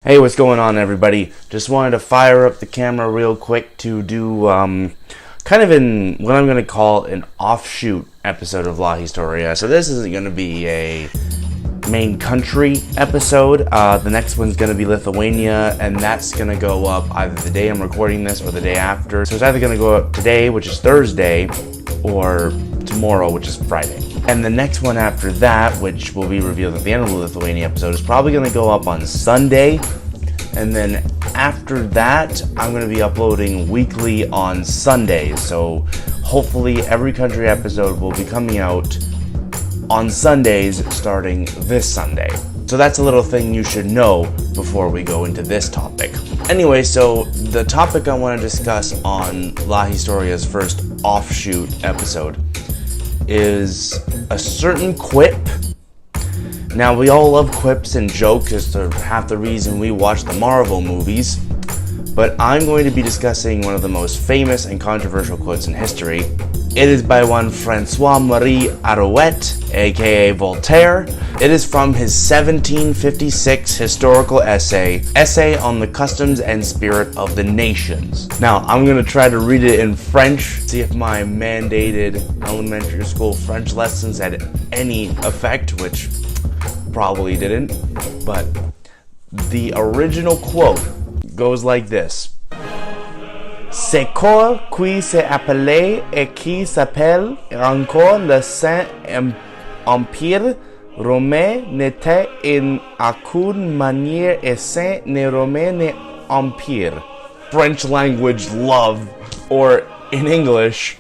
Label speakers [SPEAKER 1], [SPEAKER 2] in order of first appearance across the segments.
[SPEAKER 1] Hey, what's going on, everybody? Just wanted to fire up the camera real quick to do kind of in what I'm going to call an offshoot episode of La Historia. So this isn't going to be a main country episode. The next one's going to be Lithuania, and that's going to go up either the day I'm recording this or the day after. So it's either going to go up today, which is Thursday, or tomorrow, which is Friday. And the next one after that, which will be revealed at the end of the Lithuania episode, is probably going to go up on Sunday. And then after that, I'm going to be uploading weekly on Sundays. So hopefully every country episode will be coming out on Sundays starting this Sunday. So that's a little thing you should know before we go into this topic. Anyway, so the topic I want to discuss on La Historia's first offshoot episode is a certain quip. Now, we all love quips and jokes as to half the reason we watch the Marvel movies, but I'm going to be discussing one of the most famous and controversial quotes in history. It is by one François-Marie Arouet, aka Voltaire. It is from his 1756 historical essay on the customs and spirit of the nations. Now, I'm going to try to read it in French, see if my mandated elementary school French lessons had any effect, which probably didn't, but the original quote goes like this. Ce corps qui s'appelait et qui s'appelle encore le Saint-Empire romain n'était en aucune manière et Saint ne Romain ne Empire. French language love, or in English,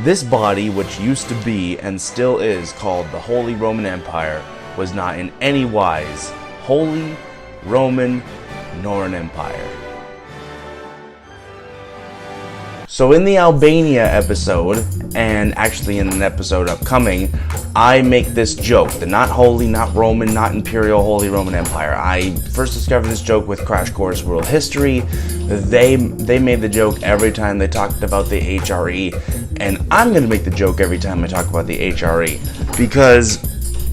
[SPEAKER 1] this body which used to be and still is called the Holy Roman Empire was not in any wise holy, Roman, nor an empire. So in the Albania episode, and actually in an episode upcoming, I make this joke, the not holy, not Roman, not imperial, Holy Roman Empire. I first discovered this joke with Crash Course World History. They made the joke every time they talked about the HRE, and I'm going to make the joke every time I talk about the HRE, because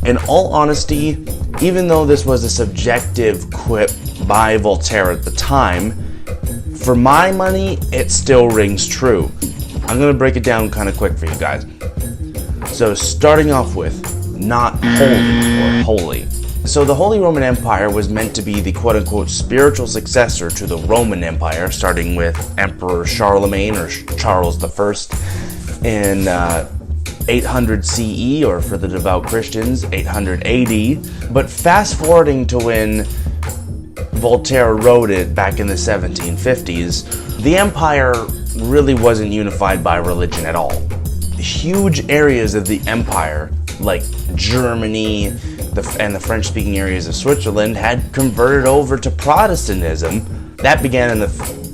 [SPEAKER 1] in all honesty, even though this was a subjective quip by Voltaire at the time, for my money, it still rings true. I'm going to break it down kind of quick for you guys. So starting off with not holy or holy. So the Holy Roman Empire was meant to be the quote-unquote spiritual successor to the Roman Empire, starting with Emperor Charlemagne or Charles I in 800 CE, or for the devout Christians, 800 AD. But fast forwarding to when Voltaire wrote it back in the 1750s, the empire really wasn't unified by religion at all. Huge areas of the empire, like Germany and the French-speaking areas of Switzerland, had converted over to Protestantism. That began in the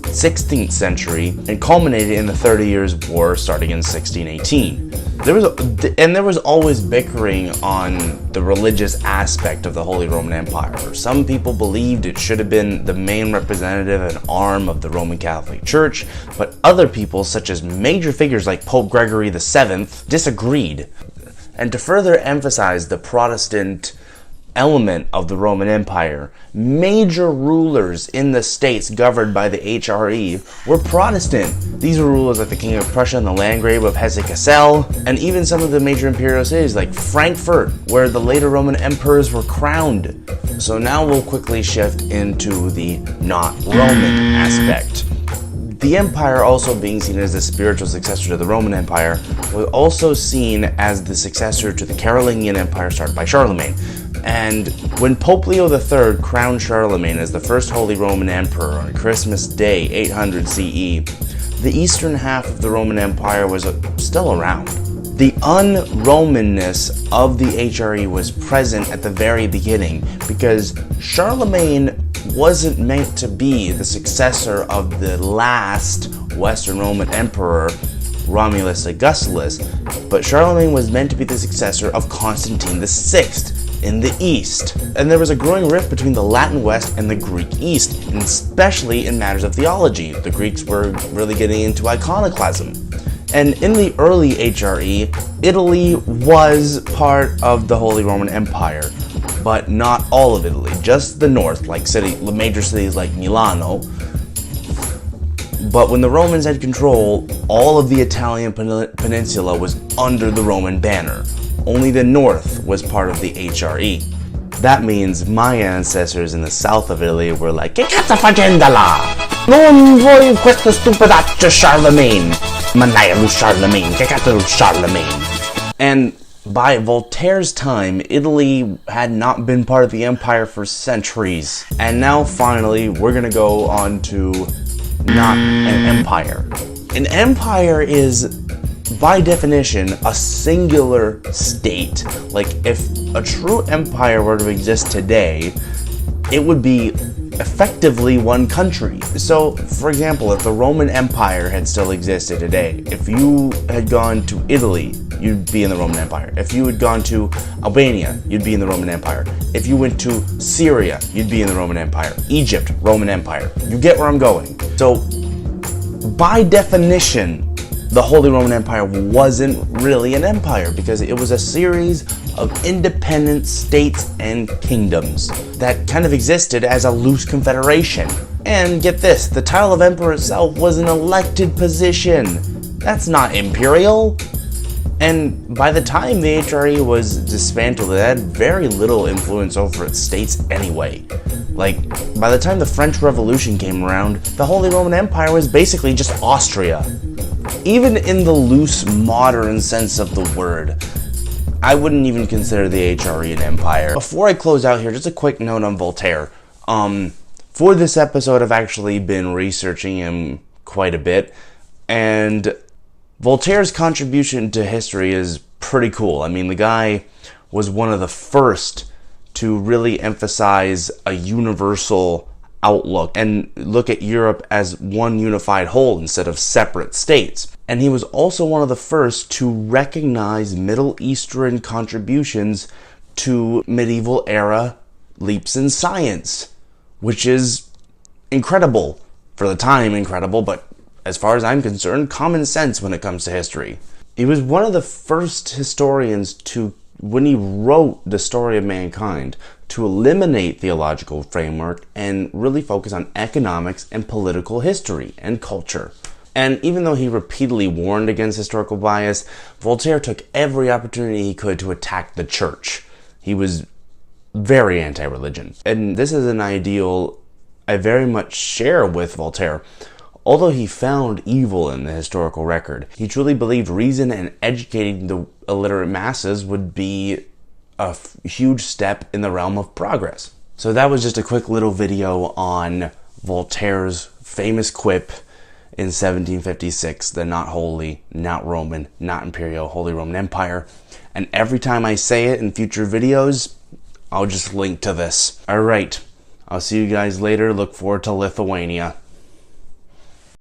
[SPEAKER 1] 16th century and culminated in the 30 Years' War starting in 1618. There was always bickering on the religious aspect of the Holy Roman Empire. Some people believed it should have been the main representative and arm of the Roman Catholic Church, but other people, such as major figures like Pope Gregory VII, disagreed. And to further emphasize the Protestant element of the Roman Empire, major rulers in the states governed by the HRE were Protestant. These were rulers like the King of Prussia and the Landgrave of Hesse-Kassel, and even some of the major imperial cities like Frankfurt, where the later Roman emperors were crowned. So now we'll quickly shift into the not Roman aspect. The empire, also being seen as the spiritual successor to the Roman Empire, was also seen as the successor to the Carolingian Empire started by Charlemagne. And when Pope Leo III crowned Charlemagne as the first Holy Roman Emperor on Christmas Day, 800 CE, the eastern half of the Roman Empire was still around. The un-Romanness of the HRE was present at the very beginning because Charlemagne wasn't meant to be the successor of the last Western Roman Emperor, Romulus Augustulus, but Charlemagne was meant to be the successor of Constantine VI in the East. And there was a growing rift between the Latin West and the Greek East, and especially in matters of theology. The Greeks were really getting into iconoclasm. And in the early HRE, Italy was part of the Holy Roman Empire, but not all of Italy, just the north, like major cities like Milano. But when the Romans had control, all of the Italian peninsula was under the Roman banner. Only the north was part of the HRE. That means my ancestors in the south of Italy were like, "Che cazzo facenda là? Non vuoi questo stupidaccio Charlemagne? Mannaia lo Charlemagne, che cazzo lo Charlemagne?" And by Voltaire's time, Italy had not been part of the empire for centuries. And now finally, we're gonna go on to not an empire. An empire is, by definition, a singular state. Like, if a true empire were to exist today, it would be effectively one country. So, for example, if the Roman Empire had still existed today, if you had gone to Italy, you'd be in the Roman Empire. If you had gone to Albania, you'd be in the Roman Empire. If you went to Syria, you'd be in the Roman Empire. Egypt, Roman Empire. You get where I'm going. So, by definition, the Holy Roman Empire wasn't really an empire because it was a series of independent states and kingdoms that kind of existed as a loose confederation. And get this, the title of emperor itself was an elected position. That's not imperial. And by the time the HRE was dismantled, it had very little influence over its states anyway. Like, by the time the French Revolution came around, the Holy Roman Empire was basically just Austria. Even in the loose, modern sense of the word, I wouldn't even consider the HRE an empire. Before I close out here, just a quick note on Voltaire. For this episode, I've actually been researching him quite a bit, and Voltaire's contribution to history is pretty cool. I mean, the guy was one of the first to really emphasize a universal outlook and look at Europe as one unified whole instead of separate states. And he was also one of the first to recognize Middle Eastern contributions to medieval era leaps in science, which is incredible. For the time, incredible, but as far as I'm concerned, common sense when it comes to history. He was one of the first historians to, when he wrote The Story of Mankind, to eliminate theological framework and really focus on economics and political history and culture. And even though he repeatedly warned against historical bias, Voltaire took every opportunity he could to attack the church. He was very anti-religion. And this is an ideal I very much share with Voltaire. Although he found evil in the historical record, he truly believed reason and educating the illiterate masses would be a huge step in the realm of progress. So that was just a quick little video on Voltaire's famous quip in 1756, the not holy, not Roman, not imperial, Holy Roman Empire. And every time I say it in future videos, I'll just link to this. Alright, I'll see you guys later. Look forward to Lithuania.